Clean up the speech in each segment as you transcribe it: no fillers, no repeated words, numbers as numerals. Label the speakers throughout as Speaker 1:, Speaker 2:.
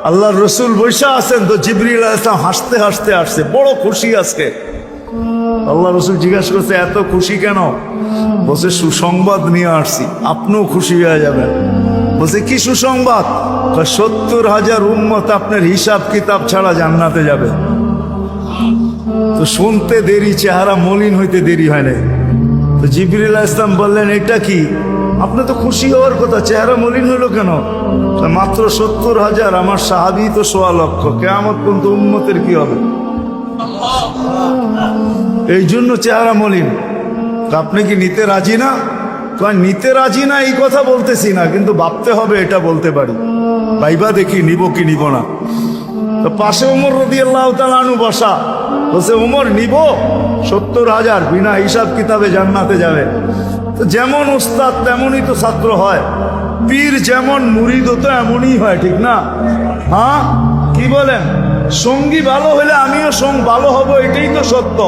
Speaker 1: আল্লাহর রসুল বৈশা আছেন, তো জিবরিল আলাইহিস সালাম হাসতে হাসতে আসছে, বড় খুশি আজকে। আল্লাহ রসুল জিজ্ঞাসা করছে, এত খুশি কেন? বলছে, সুসংবাদ নিয়ে আসছি, আপনিও খুশি হয়ে যাবেন। বলছে, কি সুসংবাদ? 70,000 উম্মত আপনার হিসাব কিতাব ছাড়া জান্নাতে যাবে। তো শুনতে দেরি, চেহারা মলিন হইতে দেরি হয় না। তো জিবরিল আলাইহিস সালাম বললেন, এটা কি? আপনি তো খুশি হওয়ার কথা, চেহারা মলিন হইলো কেন? মাত্র 70,000, আমার সাহাবী তো 1.25 লক্ষ, কিয়ামত পর্যন্ত উম্মতের কি হবে? এই জন্য চেহারা মলিন। আপনি কি নিতে রাজি না? নিতে রাজি না এই কথা বলতেছি না, কিন্তু ভাবতে হবে এটা বলতে পারি। ভাইবা দেখি নিব কি নিব না। তো পাশে ওমর রাদিয়াল্লাহু তাআলা আনহু বসা, বলছে, ওমর নিব 70,000, বিনা হিসাব কিতাবে জান্নাতে যাবে। তো যেমন উস্তাদ তেমনই তো ছাত্র হয়, পীর যেমন মুরিদও তো এমনই হয়, ঠিক না? হ্যাঁ, কি বলেন? সঙ্গী ভালো হলে আমিও ভালো হব, এটাই তো সত্য।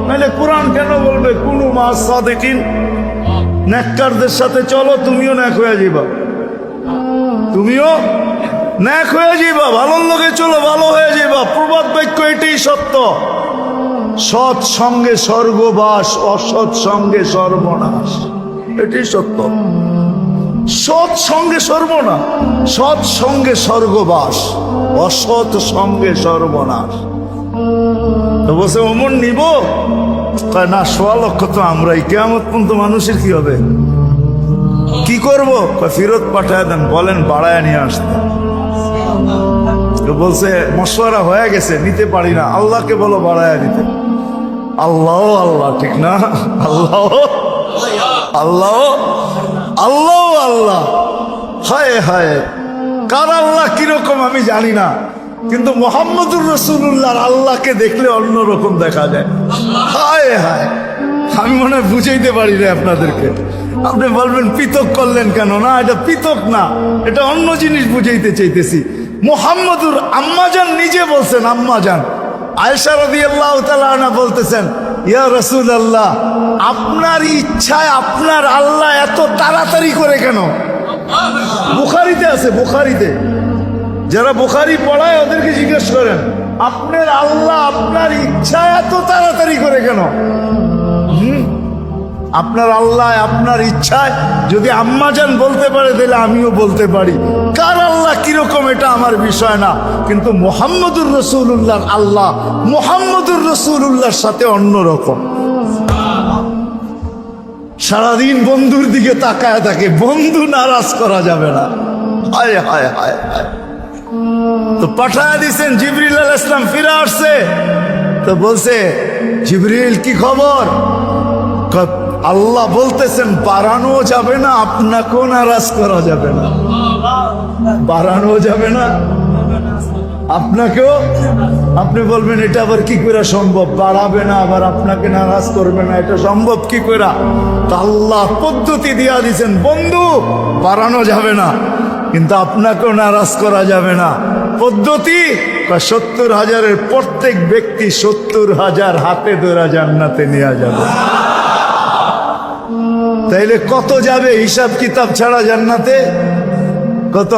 Speaker 1: নাহলে কোরআন কেন বলবে কুনু মা সাদিকিন? নেককারদের সাথে চলো, তুমিও নেক হয়ে যাবা, তুমিও নেক হয়ে যাবা। ভালোর লোকে চলো, ভালো হয়ে যাবা। প্রবাদ বাক্য এটাই সত্য। সৎ সঙ্গে স্বর্গবাস, অসৎ সঙ্গে সর্বনাশ, এটাই সত্য। সৎ সঙ্গে সর্বনাশ, সৎ সঙ্গে স্বর্গবাস, অসৎ সঙ্গে সর্বনাশ। তো বলছে, ওমর নিব? না, 1.25 লক্ষ তো আমরাই, কিয়ামত পর্যন্ত মানুষের কি হবে? কি করব? ফেরত পাঠায় দেন, বলেন বাড়ায় নিয়ে আসতে। বলছে, মশওয়ারা হয়ে গেছে, নিতে পারি না, আল্লাহকে বলো বাড়ায় নিতে। আল্লাহ আল্লাহ, ঠিক না? আল্লাহ আল্লাহ আল্লাহ আল্লাহ, হায় হায়, কার আল্লাহ কিরকম আমি জানি না, কিন্তু মুহাম্মদুর রাসূলুল্লাহর আল্লাহকে দেখলে অন্যরকম দেখা যায়। হায় হায়, আমি মনে হয় বুঝাইতে পারি না আপনাদেরকে। আপনি বলবেন পৃথক করলেন কেন? না, এটা পৃথক না, এটা অন্য জিনিস বুঝাইতে চাইতেছি। মুহাম্মদুর আম্মাজান নিজে বলছেন, আম্মাজান আয়েশা রাদিয়াল্লাহু তাআলা আনহা বলতেছেন, ইয়া রাসূলুল্লাহ, আপনার ইচ্ছায় আপনার আল্লাহ এত তাড়াতাড়ি করে কেন? বুখারীতে আছে, বুখারীতে। যারা বুখারী পড়ায় ওদেরকে জিজ্ঞেস করেন, আপনার আল্লাহ আপনার ইচ্ছায় এত তাড়াতাড়ি করে কেন? আপনার আল্লাহ আপনার ইচ্ছায় যদি আম্মাজান বলতে পারে, তাহলে আমিও বলতে পারি। কার আল্লাহ কিরকম এটা আমার বিষয় না, কিন্তু মুহাম্মদুর রাসূলুল্লাহর আল্লাহ মুহাম্মদুর রাসূলুল্লাহর সাথে অন্যরকম। সারাদিন বন্ধুর দিকে তাকায় থাকে, বন্ধু নারাজ করা যাবে না। হায় হায় হায় হায়। তো পাঠায় দিছেন, জিবরিল আলাইহিস সালাম ফিরে আসছে। তো বলছে, জিবরিল কি খবর? আল্লাহ বলতেছেন, বাড়ানো যাবে না, আপনাকেও নারাজ করা যাবে না। বাড়ানো যাবে না, আপনাকেও। আপনি বলবেন, এটা আবার কি করে সম্ভব? বাড়াবে না আবার আপনাকে নারাজ করবে না, এটা সম্ভব কি করে? তা আল্লাহ পদ্ধতি দিয়া দিয়েছেন, বন্ধু বাড়ানো যাবে না, কিন্তু আপনাকেও নারাজ করা যাবে না। পদ্ধতি, 70,000-এর প্রত্যেক ব্যক্তি 70,000 হাতে ধরা জান্নাতে নিয়ে যাবে। তাইলে কত যাবে হিসাব কিতাব ছাড়া জান্নাতে? কত?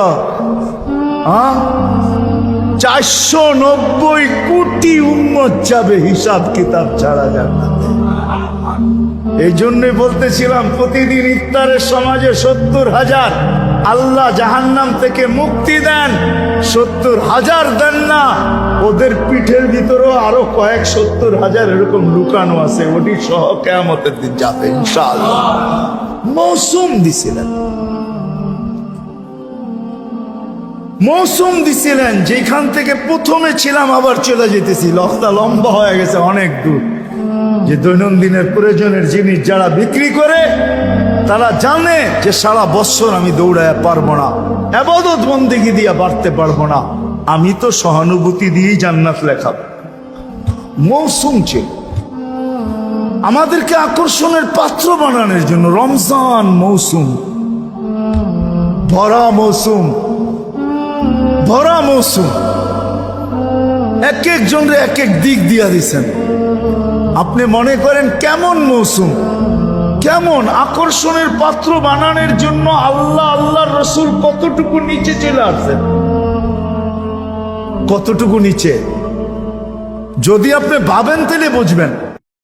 Speaker 1: 490 কোটি উম্মত যাবে হিসাব কিতাব ছাড়া জান্নাতে। এই জন্যই বলতেছিলাম, প্রতিদিন ইফতারের সমাজে 70,000 আল্লাহ জাহান্নাম থেকে মুক্তি দেন। 70,000 দেন না, ওদের পিঠের ভিতরেও আরো কয়েক 70,000 এরকম লুকানো আছে, ওটি সহ কিয়ামতের দিন যাবে ইনশাআল্লাহ। মৌসুম দিছিলেন, মৌসুম দিছিলেন, যেখান থেকে প্রথমে ছিলাম আবার চলে যেতেছি। লখটা লম্বা হয়ে গেছে অনেক দূর। যে দৈনন্দিনের প্রয়োজনের জিনিস যারা বিক্রি করে, তারা জানে যে সারা বছর আমি দৌড়ায় পারবো না, ইবাদত বন্দেগী দিয়ে বাড়তে পারবো না, আমি তো সহানুভূতি দিয়েই জান্নাত লেখাব। মৌসুম ছিল আমাদেরকে আকর্ষণের পাত্র বানানোর জন্য। রমজান মৌসুম, ভরা মৌসুম, ভরা মৌসুম। এক একজনরে এক এক দিক দিয়া দিছেন। আপনি মনে করেন কেমন মৌসুম, কেমন আকর্ষণের পাত্র বানানোর জন্য আল্লাহ আল্লাহর রাসূল কতটুকু নিচে চলে আসছেন। কতটুকু নিচে। যদি আপনি ভাবেন তাহলে বুঝবেন।